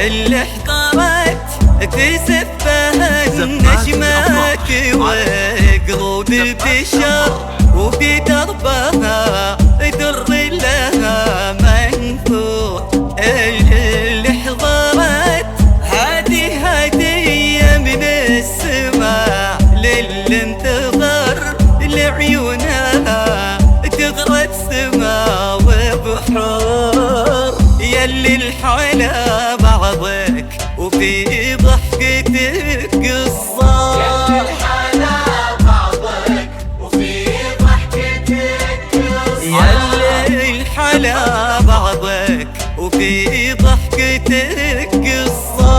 اللي احترت تسفها النجمات وقلوب البشر وفي دربها در لها منثور. اللي حضرت هذه هدية من السماء للي انتظر لعيونها تغرد سما وبحور. يلي الحلا بعضك وفي ضحكتك قصة، يلي الحلا بعضك وفي ضحكتك قصة، يلي الحلا بعضك وفي ضحكتك قصة،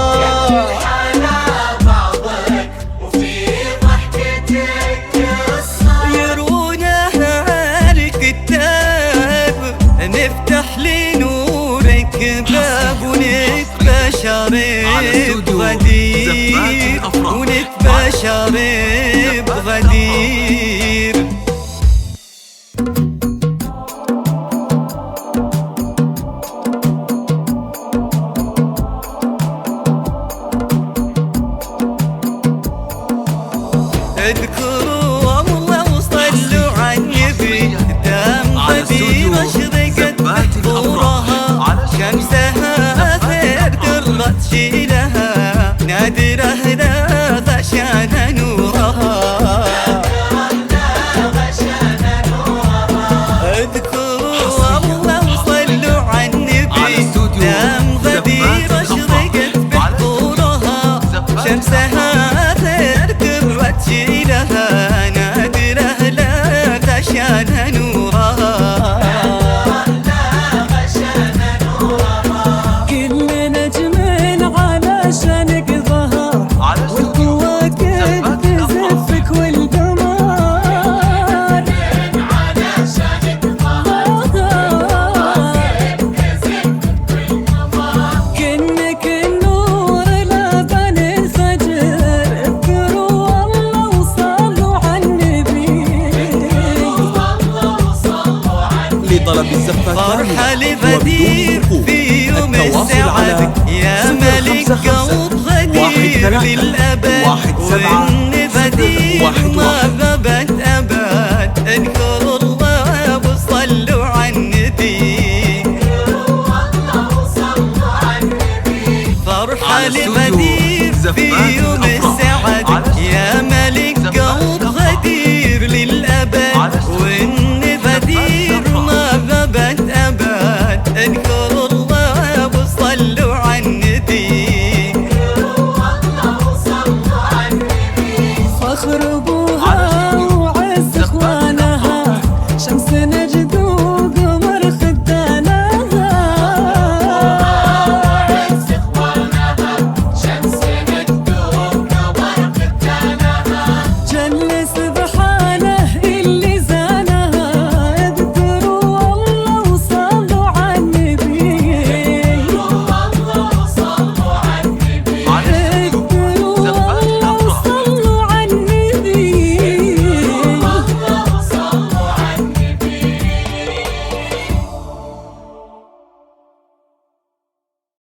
يلي الحلا بعضك وفي ضحكتك قصة. يرونها الكتاب نفتح لنورك باب ونتبشر بغدير، ونتبشر بغدير. اذكروا الله وصلوا على النبي دام غدير اشرقت بحضورها شمسها خير قرت شيلها نادره لا غشان نورها. اذكروا الله وصلوا على النبي دام غدير اشرقت بحضورها شمسها خير قرت شيلها نادره لا غشان نورها. كل نجم علشانك ظهر والكواكب تزفك والقمر علشانك ظهر كأنك النور لبن الفجر. اذكروا الله وصلوا على النبي لطلب الزفة فرحة لبدير في يوم السعد يا ملك قلب غدير للأبد وإن بدير ما غبن